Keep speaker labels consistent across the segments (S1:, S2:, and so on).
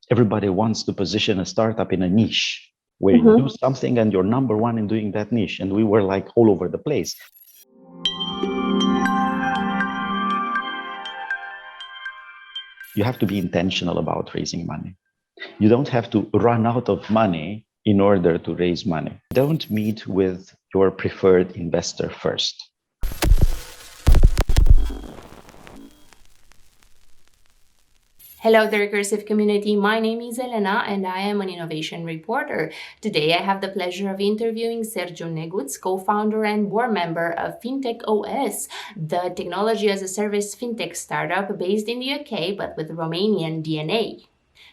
S1: everybody wants to position a startup in a niche where you do something and you're number one in doing that niche. And we were like all over the place. You have to be intentional about raising money. You don't have to run out of money in order to raise money. Don't meet with your preferred investor first.
S2: Hello, the Recursive community. My name is Elena and I am an innovation reporter. Today, I have the pleasure of interviewing Sergiu Negut, co-founder and board member of FintechOS, the technology as a service fintech startup based in the UK but with Romanian DNA.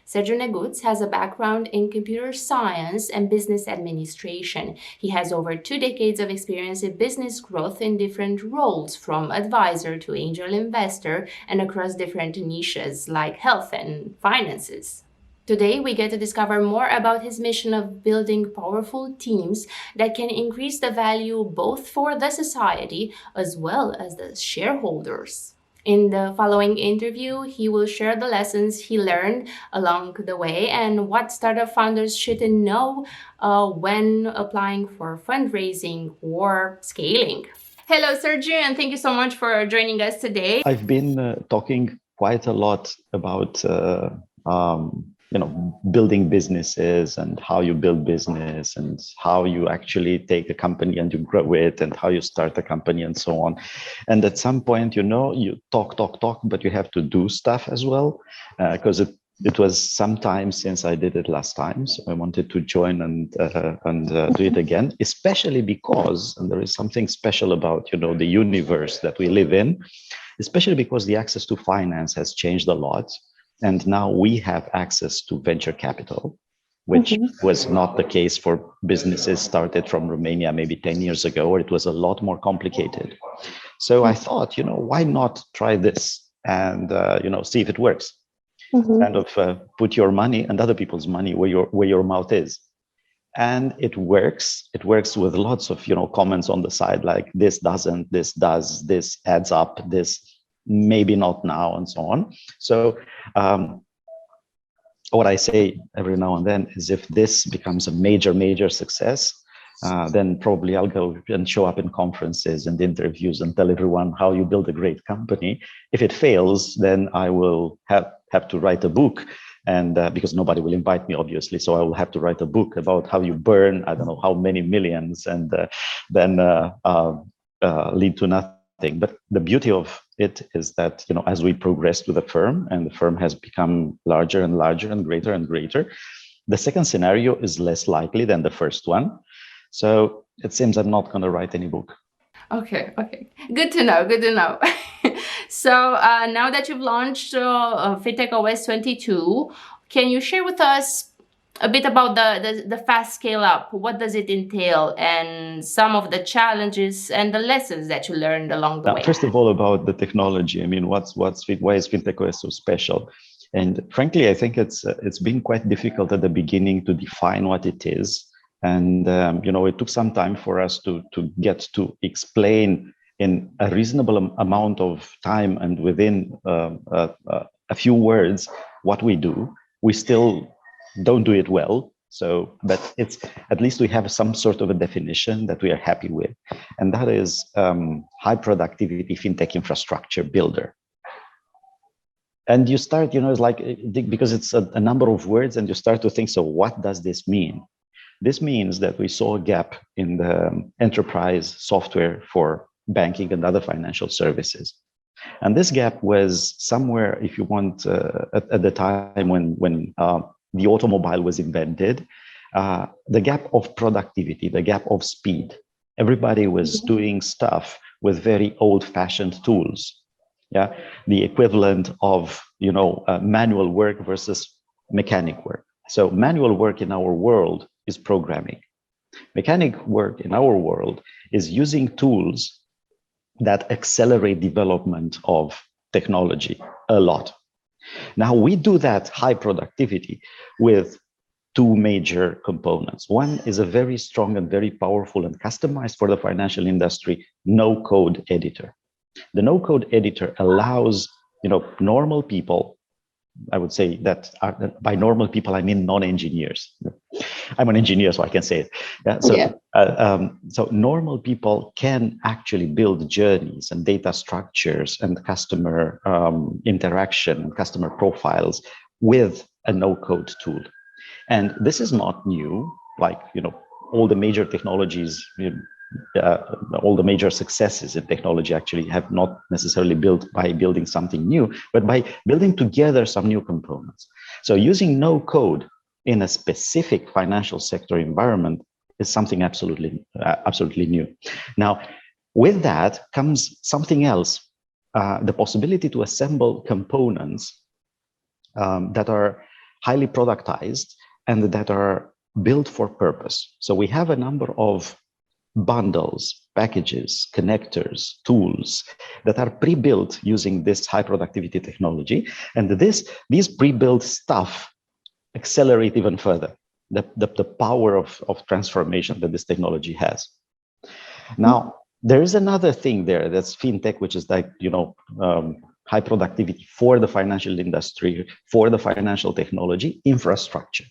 S2: Sergiu Negut has a background in computer science and business administration. He has over 2 decades of experience in business growth in different roles, from advisor to angel investor, and across different niches like health and finances. Today, we get to discover more about his mission of building powerful teams that can increase the value both for the society as well as the shareholders. In the following interview, he will share the lessons he learned along the way and what startup founders should know when applying for fundraising or scaling. Hello, Sergiu, and thank you so much for joining us today.
S1: I've been talking quite a lot about building businesses and how you build business and how you actually take a company and you grow it and how you start a company and so on. And at some point, you talk, but you have to do stuff as well, because it was some time since I did it last time. So I wanted to join and do it again, especially because, and there is something special about, the universe that we live in, especially because the access to finance has changed a lot. And now we have access to venture capital, which was not the case for businesses started from Romania maybe 10 years ago, where it was a lot more complicated. So I thought, why not try this and, see if it works? Kind of put your money and other people's money where your mouth is. And it works. It works with lots of, comments on the side, like this doesn't, this does, this adds up, this maybe not now, and so on. So what I say every now and then is, if this becomes a major success, then probably I'll go and show up in conferences and interviews and tell everyone how you build a great company. If it fails, then I will have to write a book, and because nobody will invite me, obviously, so I will have to write a book about how you burn, I don't know how many millions, and then lead to nothing. But the beauty of it is that, as we progress with the firm and the firm has become larger and larger and greater, the second scenario is less likely than the first one. So it seems I'm not going to write any book.
S2: Okay. Good to know. So now that you've launched FintechOS 22, can you share with us a bit about the fast scale up? What does it entail, and some of the challenges and the lessons that you learned along the way?
S1: First of all, about the technology. I mean, why is FintechOS so special? And frankly, I think it's been quite difficult at the beginning to define what it is. And it took some time for us to get to explain in a reasonable amount of time and within a few words what we do. We still don't do it well. So, but it's, at least we have some sort of a definition that we are happy with. And that is high productivity fintech infrastructure builder. And you start, it's like, because it's a number of words, and you start to think, so what does this mean? This means that we saw a gap in the enterprise software for banking and other financial services. And this gap was somewhere, if you want, at the time when the automobile was invented, the gap of productivity, the gap of speed. Everybody was doing stuff with very old-fashioned tools. Yeah, the equivalent of manual work versus mechanic work. So manual work in our world is programming. Mechanic work in our world is using tools that accelerate development of technology a lot. Now, we do that high productivity with two major components. One is a very strong and very powerful and customized for the financial industry no-code editor. The no-code editor allows normal people I would say that by normal people, I mean non-engineers. I'm an engineer, so I can say it. Yeah, so normal people can actually build journeys and data structures and customer interaction, customer profiles with a no-code tool. And this is not new. Like, all the major technologies, all the major successes in technology actually have not necessarily built by building something new, but by building together some new components. So using no code in a specific financial sector environment is something absolutely new. Now, with that comes something else, the possibility to assemble components that are highly productized and that are built for purpose. So we have a number of bundles, packages, connectors, tools that are pre-built using this high productivity technology. And these pre-built stuff accelerate even further the power of transformation that this technology has. Now, there is another thing there that's FinTech, which is like, high productivity for the financial industry, for the financial technology infrastructure.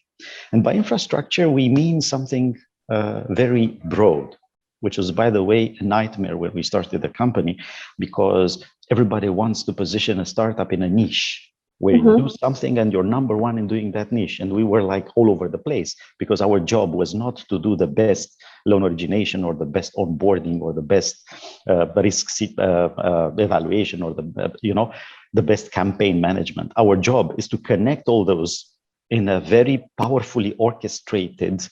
S1: And by infrastructure, we mean something very broad, which was, by the way, a nightmare when we started the company, because everybody wants to position a startup in a niche where you do something and you're number one in doing that niche. And we were like all over the place because our job was not to do the best loan origination or the best onboarding or the best risk evaluation or the best campaign management. Our job is to connect all those in a very powerfully orchestrated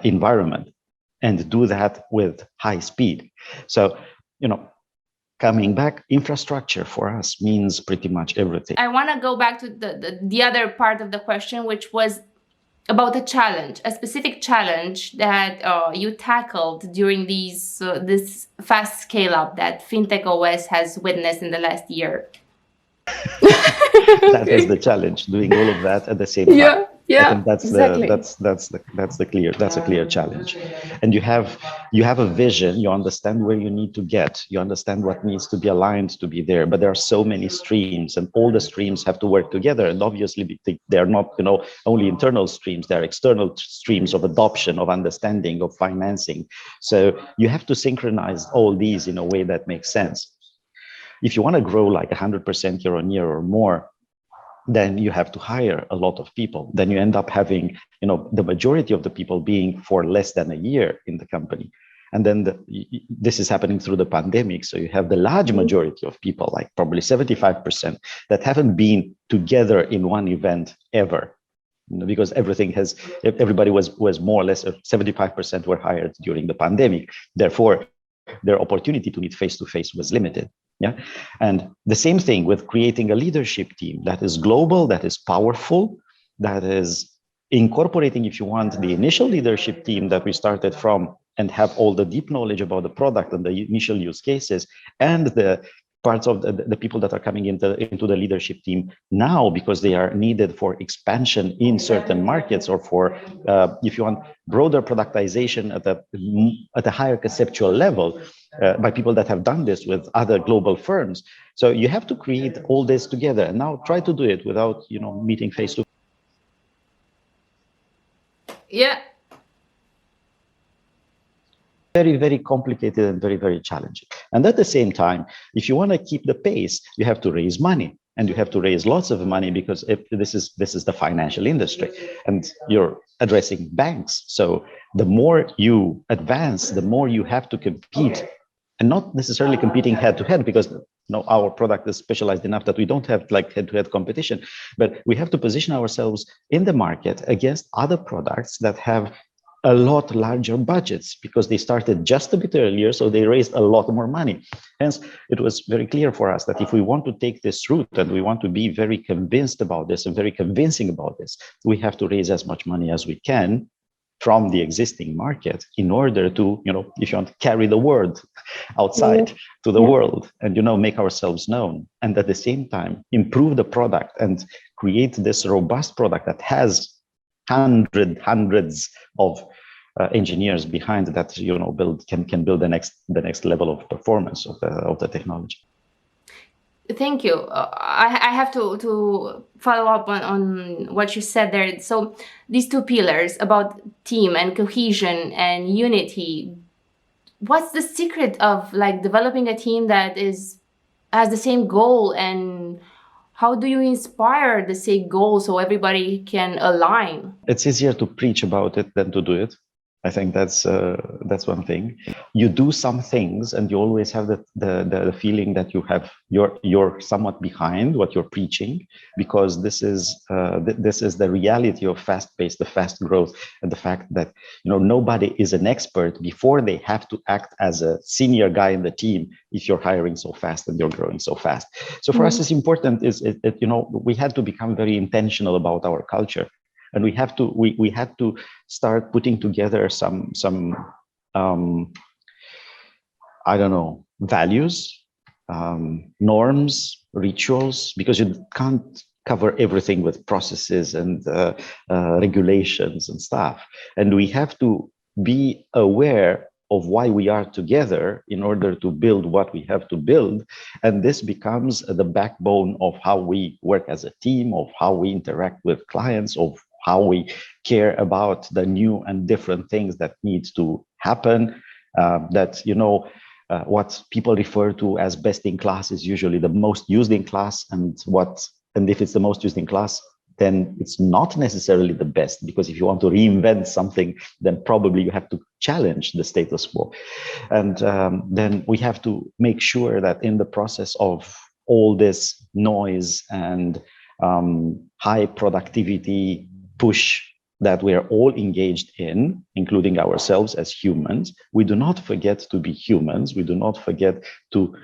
S1: environment and do that with high speed. So, coming back, infrastructure for us means pretty much everything.
S2: I want to go back to the other part of the question, which was about a challenge, a specific challenge that you tackled during this fast scale up that FinTechOS has witnessed in the last year.
S1: That is the challenge, doing all of that at the same time.
S2: Yeah,
S1: I think that's
S2: exactly.
S1: that's a clear challenge. And you have a vision, you understand where you need to get, you understand what needs to be aligned to be there, but there are so many streams and all the streams have to work together. And obviously they're not, only internal streams, they're external streams of adoption, of understanding, of financing. So you have to synchronize all these in a way that makes sense. If you want to grow like 100% year on year or more, then you have to hire a lot of people. Then you end up having, the majority of the people being for less than a year in the company. And then this is happening through the pandemic. So you have the large majority of people, like probably 75%, that haven't been together in one event ever. Because everybody was more or less 75% were hired during the pandemic. Therefore, their opportunity to meet face-to-face was limited. Yeah. And the same thing with creating a leadership team that is global, that is powerful, that is incorporating, if you want, the initial leadership team that we started from and have all the deep knowledge about the product and the initial use cases, and the parts of the people that are coming into the leadership team now because they are needed for expansion in certain markets or for, if you want, broader productization at a higher conceptual level by people that have done this with other global firms. So you have to create all this together and now try to do it without, meeting face to face.
S2: Yeah.
S1: Very, very complicated and very, very challenging. And at the same time, if you want to keep the pace, you have to raise money, and you have to raise lots of money because this is the financial industry, and you're addressing banks. So the more you advance, the more you have to compete, and not necessarily competing head to head because our product is specialized enough that we don't have like head-to-head competition, but we have to position ourselves in the market against other products that have a lot larger budgets because they started just a bit earlier, so they raised a lot more money. Hence, it was very clear for us that if we want to take this route and we want to be very convinced about this and very convincing about this, we have to raise as much money as we can from the existing market in order to, if you want to carry the word outside to the world and, make ourselves known. And at the same time, improve the product and create this robust product that has hundreds of engineers behind that, can build the next level of performance of the technology.
S2: Thank you. I have to follow up on what you said there. So these two pillars about team and cohesion and unity, what's the secret of like developing a team that has the same goal, and how do you inspire the same goal so everybody can align?
S1: It's easier to preach about it than to do it. I think that's one thing. You do some things, and you always have the feeling that you're somewhat behind what you're preaching, because this is the reality of fast-paced, the fast growth, and the fact that nobody is an expert before they have to act as a senior guy in the team. If you're hiring so fast and you're growing so fast, so for us, it's important we had to become very intentional about our culture. And we had to start putting together some I don't know, values, norms, rituals, because you can't cover everything with processes and regulations and stuff. And we have to be aware of why we are together in order to build what we have to build. And this becomes the backbone of how we work as a team, of how we interact with clients, of how we care about the new and different things that need to happen. What people refer to as best in class is usually the most used in class, and if it's the most used in class, then it's not necessarily the best, because if you want to reinvent something, then probably you have to challenge the status quo. And then we have to make sure that in the process of all this noise and high productivity push that we are all engaged in, including ourselves as humans, we do not forget to be humans. We do not forget to,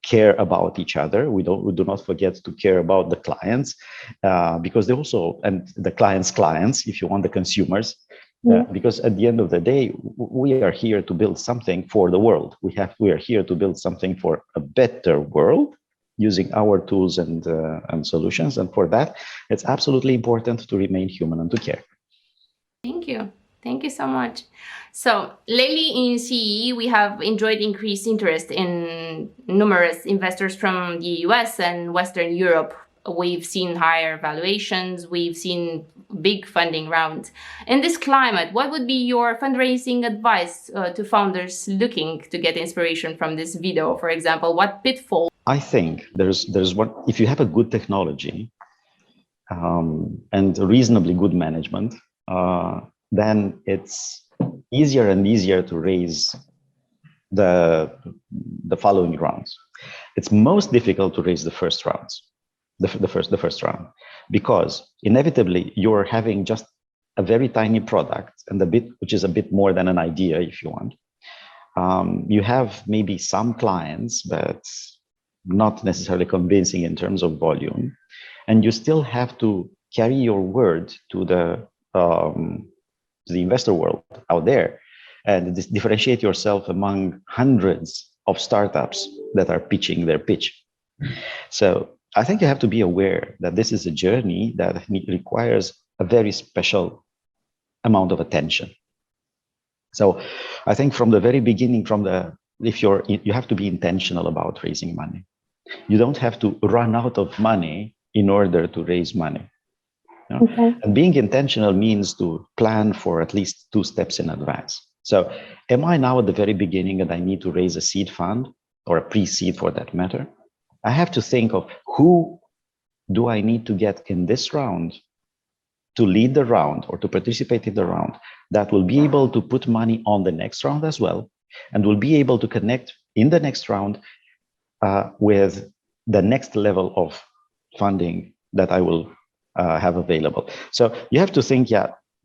S1: care about each other. We do not forget to care about the clients, because they also, and the clients, if you want, the consumers, because at the end of the day, we are here to build something for the world. We are here to build something for a better world, using our tools and solutions. And for that, it's absolutely important to remain human and to care.
S2: Thank you. Thank you so much. So lately in CE, we have enjoyed increased interest in numerous investors from the US and Western Europe. We've seen higher valuations. We've seen big funding rounds. In this climate, what would be your fundraising advice to founders looking to get inspiration from this video? For example, what pitfalls?
S1: I think there's one. If you have a good technology and reasonably good management, then it's easier and easier to raise the following rounds. It's most difficult to raise the first rounds, the first round, because inevitably you're having just a very tiny product and which is a bit more than an idea, if you want. You have maybe some clients, but not necessarily convincing in terms of volume, and you still have to carry your word to the investor world out there, and differentiate yourself among hundreds of startups that are pitching their pitch. So I think you have to be aware that this is a journey that requires a very special amount of attention. So I think from the very beginning, you have to be intentional about raising money. You don't have to run out of money in order to raise money. Okay. And being intentional means to plan for at least 2 steps in advance. So am I now at the very beginning and I need to raise a seed fund, or a pre-seed for that matter? I have to think of who do I need to get in this round to lead the round or to participate in the round that will be able to put money on the next round as well, and will be able to connect in the next round with the next level of funding that I will have available. So you have to think,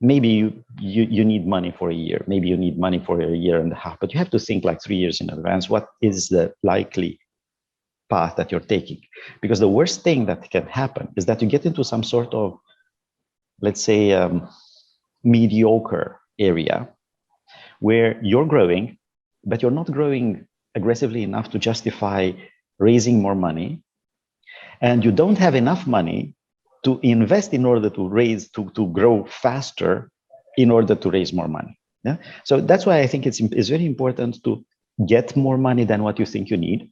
S1: maybe you need money for a year, maybe you need money for a year and a half, but you have to think like 3 years in advance. What is the likely path that you're taking? Because the worst thing that can happen is that you get into some sort of, let's say, mediocre area where you're growing, but you're not growing aggressively enough to justify raising more money, and you don't have enough money to invest in order to grow faster in order to raise more money. Yeah. So that's why I think it's very important to get more money than what you think you need,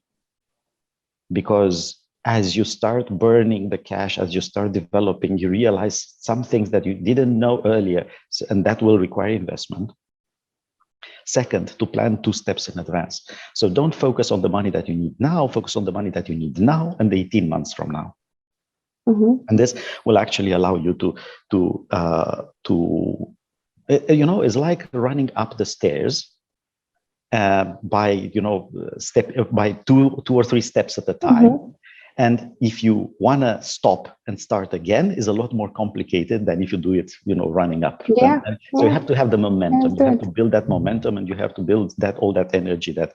S1: because as you start burning the cash, as you start developing, you realize some things that you didn't know earlier, and that will require investment. Second, to plan 2 steps in advance. So don't focus on the money that you need now, focus on the money that you need now and 18 months from now. And this will actually allow you it's like running up the stairs by two or three steps at a time. And if you want to stop and start again, is a lot more complicated than if you do it, running up. So you have to have the momentum. You have to build that momentum, and you have to build all that energy that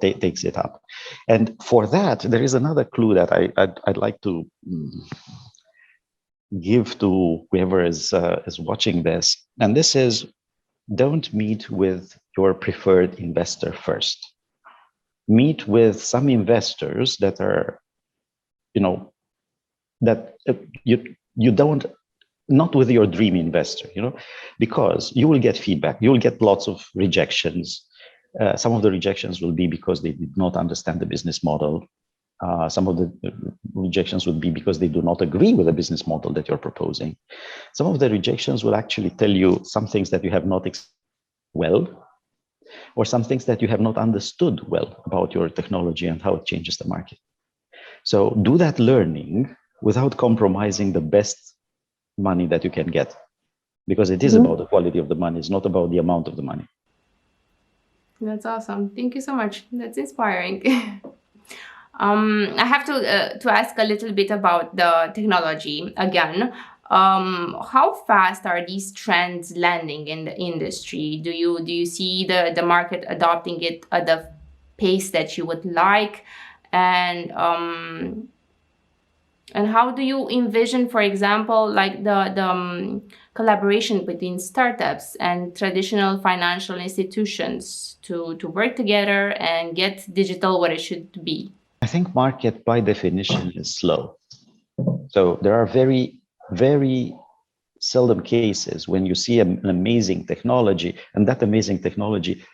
S1: takes it up. And for that, there is another clue that I'd like to give to whoever is watching this. And this is, don't meet with your preferred investor first. Meet with some investors that are, you don't, not with your dream investor, because you will get feedback. You will get lots of rejections. Some of the rejections will be because they did not understand the business model. Some of the rejections would be because they do not agree with the business model that you're proposing. Some of the rejections will actually tell you some things that you have not well, or some things that you have not understood well about your technology and how it changes the market. So do that learning without compromising the best money that you can get, because it is about the quality of the money. It's not about the amount of the money.
S2: That's awesome. Thank you so much. That's inspiring. I have to ask a little bit about the technology again. How fast are these trends landing in the industry? Do you see the market adopting it at the pace that you would like? And how do you envision, for example, like the collaboration between startups and traditional financial institutions to work together and get digital what it should be?
S1: I think market by definition is slow. So there are very, very seldom cases when you see an amazing technology, and that amazing technology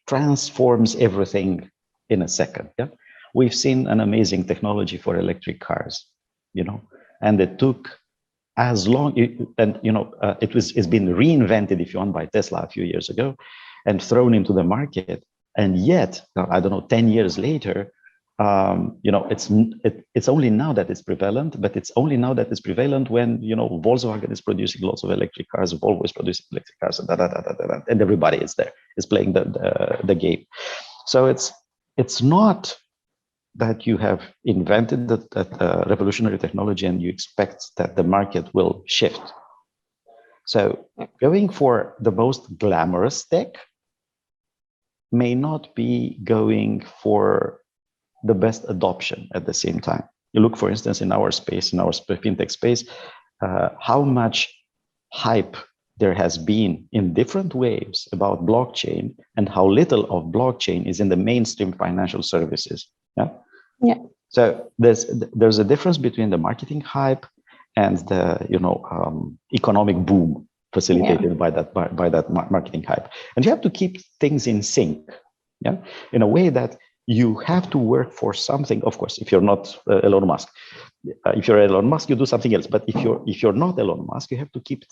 S1: transforms everything in a second. Yeah, we've seen an amazing technology for electric cars, and it took as long, it's been reinvented, if you want, by Tesla a few years ago, and thrown into the market. And yet, I don't know, 10 years later, it's only now that it's prevalent, but it's only now that it's prevalent when, Volkswagen is producing lots of electric cars, Volvo is producing electric cars, and everybody is there, is playing the game. So it's not that you have invented that revolutionary technology and you expect that the market will shift. So going for the most glamorous tech may not be going for the best adoption at the same time. You look, for instance, in our space, in our fintech space, how much hype there has been in different waves about blockchain, and how little of blockchain is in the mainstream financial services. Yeah. So there's a difference between the marketing hype and the economic boom facilitated by that marketing hype, and you have to keep things in sync. Yeah, in a way that you have to work for something. Of course, if you're not Elon Musk, if you're Elon Musk, you do something else. But if you're not Elon Musk, you have to keep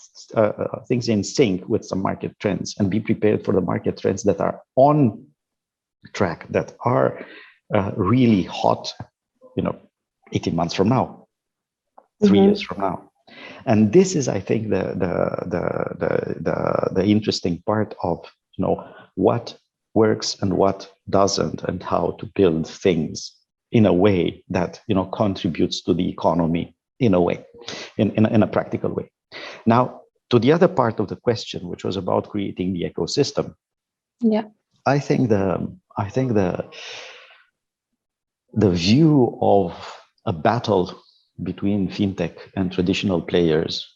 S1: things in sync with some market trends and be prepared for the market trends that are on track, that are really hot. 18 months from now, 3 years from now, and this is, I think, the interesting part of what works and what doesn't, and how to build things in a way that contributes to the economy in a way, in a practical way. Now, to the other part of the question, which was about creating the ecosystem.
S2: Yeah,
S1: I think the view of a battle between fintech and traditional players,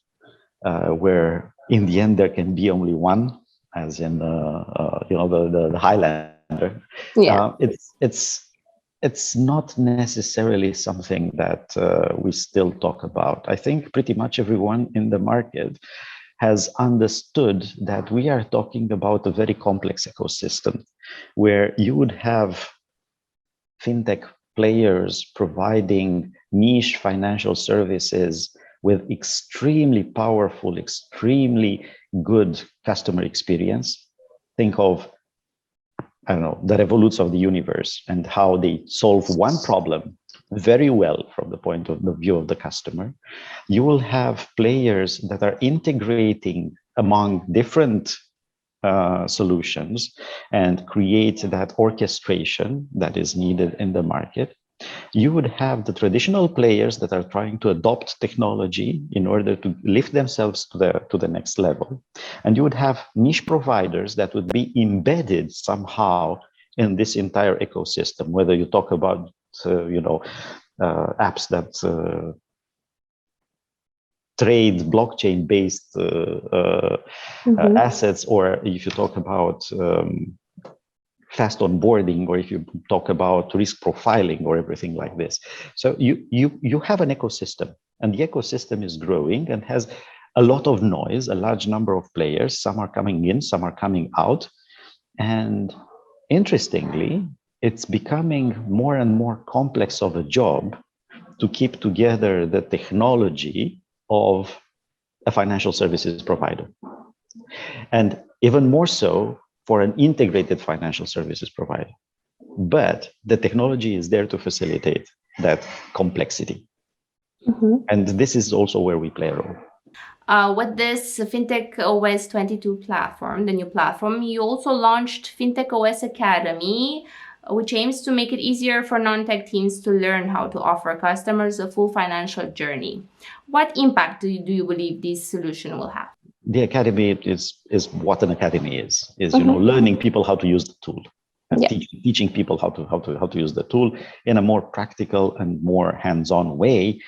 S1: where in the end there can be only one, as in the Highlander. Yeah. It's not necessarily something that we still talk about. I think pretty much everyone in the market has understood that we are talking about a very complex ecosystem, where you would have fintech players providing niche financial services with extremely powerful, extremely good customer experience. Think of, I don't know, the Revoluts of the universe and how they solve one problem very well from the point of the view of the customer. You will have players that are integrating among different solutions and create that orchestration that is needed in the market. You would have the traditional players that are trying to adopt technology in order to lift themselves to the next level. And you would have niche providers that would be embedded somehow in this entire ecosystem, whether you talk about, apps that trade blockchain-based assets, or if you talk about fast onboarding, or if you talk about risk profiling or everything like this. So you have an ecosystem, and the ecosystem is growing and has a lot of noise, a large number of players. Some are coming in, some are coming out. And interestingly, it's becoming more and more complex of a job to keep together the technology of a financial services provider. And even more so for an integrated financial services provider. But the technology is there to facilitate that complexity. And this is also where we play a role.
S2: With this FinTechOS 22 platform, the new platform, you also launched FinTechOS Academy, which aims to make it easier for non-tech teams to learn how to offer customers a full financial journey. What impact do you believe this solution will have?
S1: The academy is what an academy is learning people how to use the tool, and teaching people how to use the tool in a more practical and more hands-on way,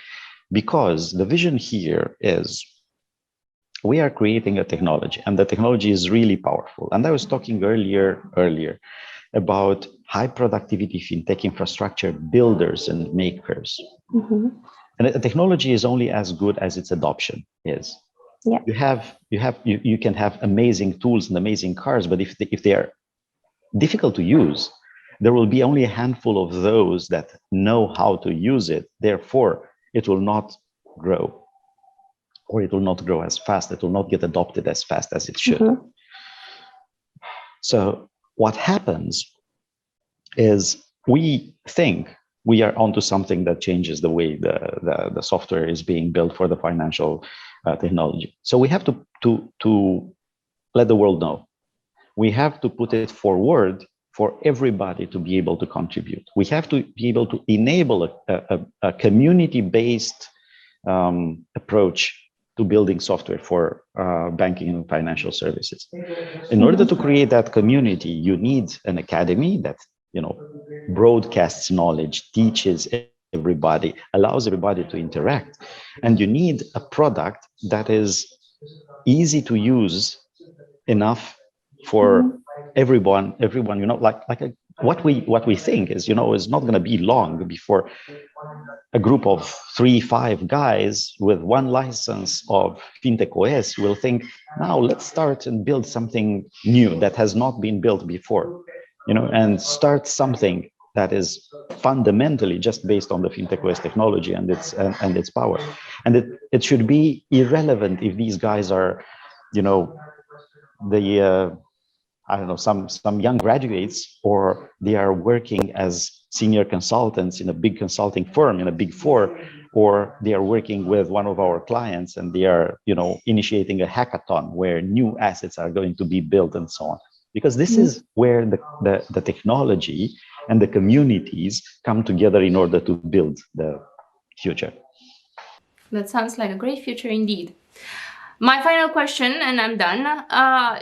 S1: because the vision here is we are creating a technology, and the technology is really powerful. And I was talking earlier about high productivity fintech infrastructure builders and makers. And the technology is only as good as its adoption is. You can have amazing tools and amazing cars, but if they are difficult to use, there will be only a handful of those that know how to use it. Therefore, it will not grow, or it will not grow as fast. It will not get adopted as fast as it should. So what happens is we think we are onto something that changes the way the software is being built for the financial technology. So we have to let the world know. We have to put it forward for everybody to be able to contribute. We have to be able to enable a community-based approach to building software for banking and financial services. In order to create that community, you need an academy that broadcasts knowledge, teaches everybody, allows everybody to interact. And you need a product that is easy to use enough for everyone, what we think is, is not going to be long before a group of 3-5 guys with one license of FintechOS will think, now let's start and build something new that has not been built before, and start something that is fundamentally just based on the FintechOS technology and its power. And it should be irrelevant if these guys are, some young graduates, or they are working as senior consultants in a big consulting firm, in a Big Four, or they are working with one of our clients and they are, initiating a hackathon where new assets are going to be built and so on. Because this is where the technology and the communities come together in order to build the future.
S2: That sounds like a great future indeed. My final question, and I'm done.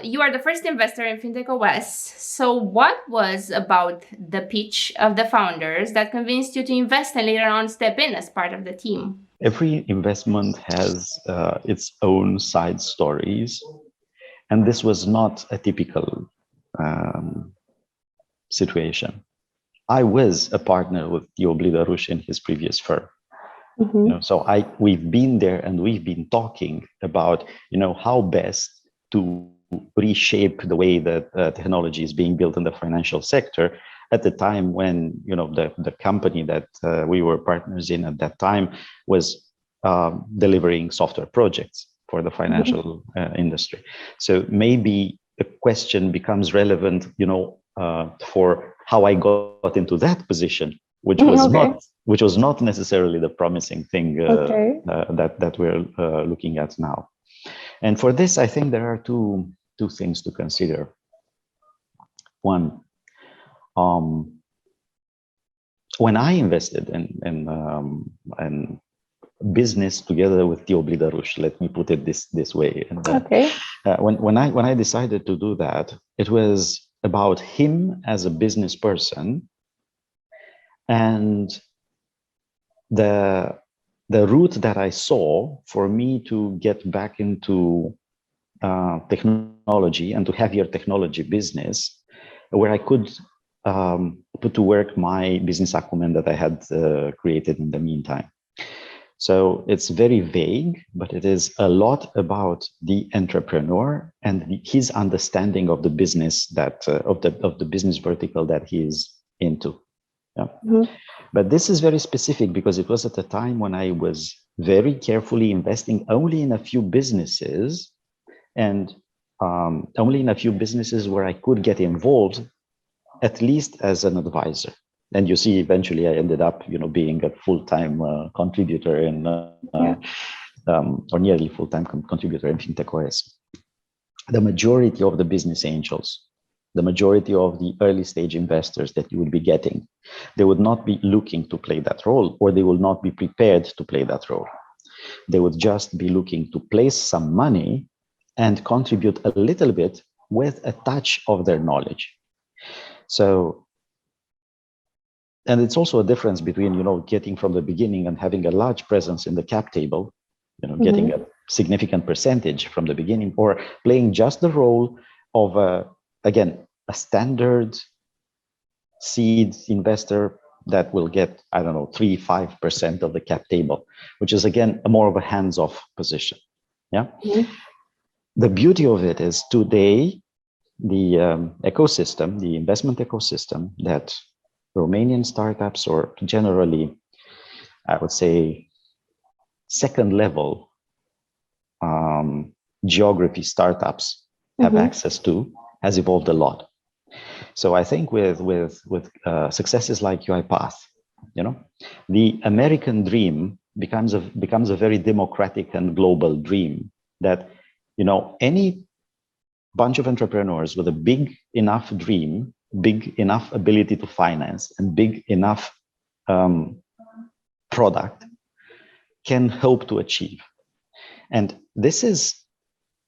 S2: You are the first investor in FintechOS. So what was about the pitch of the founders that convinced you to invest and later on step in as part of the team?
S1: Every investment has its own side stories. And this was not a typical situation. I was a partner with Io Blidarush in his previous firm. So we've been there and we've been talking about, how best to reshape the way that technology is being built in the financial sector at the time when, you know, the company that we were partners in at that time was delivering software projects for the financial industry. So maybe the question becomes relevant, you know, for how I got into that position, which was not necessarily the promising thing that we're looking at now. And for this, I think there are two things to consider. One, when I invested in business together with Tio Blidarush, let me put it this way. And, when I decided to do that, it was about him as a business person, and the route that I saw for me to get back into technology and to heavier technology business, where I could put to work my business acumen that I had created in the meantime. So it's very vague, but it is a lot about the entrepreneur and his understanding of the business that of the business vertical that he is into. Yeah. But this is very specific because it was at a time when I was very carefully investing only in a few businesses, and only in a few businesses where I could get involved, at least as an advisor. And you see, eventually I ended up, you know, being a full-time contributor in, or nearly full-time contributor in FintechOS. The majority of the business angels, the majority of the early stage investors that you would be getting, they would not be looking to play that role, or they will not be prepared to play that role. They would just be looking to place some money and contribute a little bit with a touch of their knowledge. So, and it's also a difference between, you know, getting from the beginning and having a large presence in the cap table, you know, getting a significant percentage from the beginning, or playing just the role of, again, a standard seed investor that will get, I don't know, 3-5% of the cap table, which is, again, more of a hands-off position. Yeah. The beauty of it is today, the ecosystem, the investment ecosystem that Romanian startups, or generally, I would say, second level geography startups have access to, has evolved a lot. So I think with successes like UiPath, you know, the American dream becomes a very democratic and global dream that, you know, any bunch of entrepreneurs with a big enough dream, big enough ability to finance, and big enough product can hope to achieve. And this is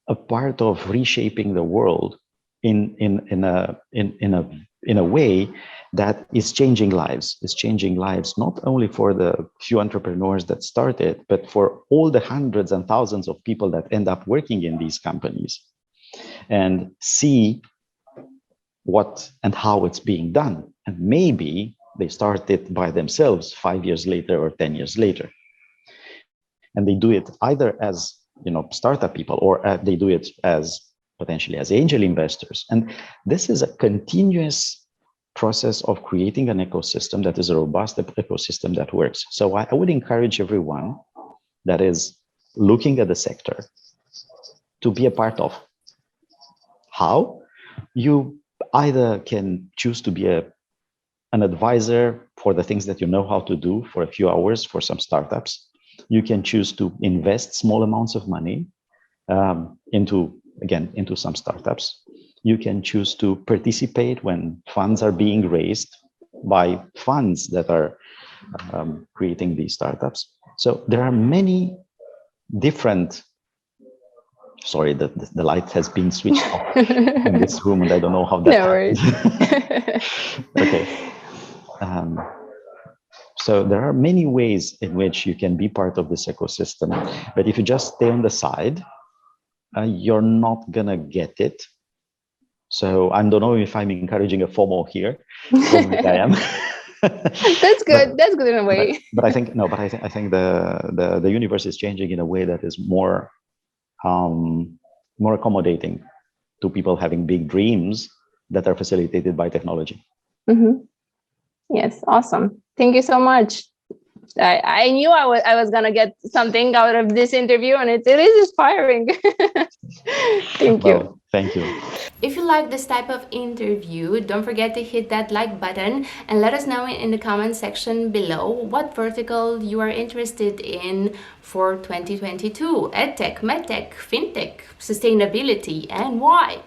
S1: a part of reshaping the world in a way that is changing lives. It's changing lives not only for the few entrepreneurs that started, but for all the hundreds and thousands of people that end up working in these companies and see what and how it's being done. And maybe they start it by themselves 5 years later or 10 years later. And they do it either as, you know, startup people, or they do it as potentially as angel investors. And this is a continuous process of creating an ecosystem that is a robust ecosystem that works. So I would encourage everyone that is looking at the sector to be a part of. How? You either can choose to be an advisor for the things that you know how to do for a few hours for some startups. You can choose to invest small amounts of money into some startups. You can choose to participate when funds are being raised by funds that are creating these startups. So there are many different. Sorry, the light has been switched off in this room, and I don't know how that.
S3: No worries.
S1: Okay. So there are many ways in which you can be part of this ecosystem, but if you just stay on the side, you're not gonna get it. So I don't know if I'm encouraging a FOMO here. Probably I am.
S3: That's good. That's good in a way.
S1: But I think the universe is changing in a way that is more accommodating to people having big dreams that are facilitated by technology.
S3: Yes, awesome. Thank you so much. I knew I was gonna get something out of this interview, and it is inspiring. Thank you.
S1: Thank you.
S2: If you like this type of interview, don't forget to hit that like button and let us know in the comment section below what vertical you are interested in for 2022. EdTech, MedTech, FinTech, sustainability, and why.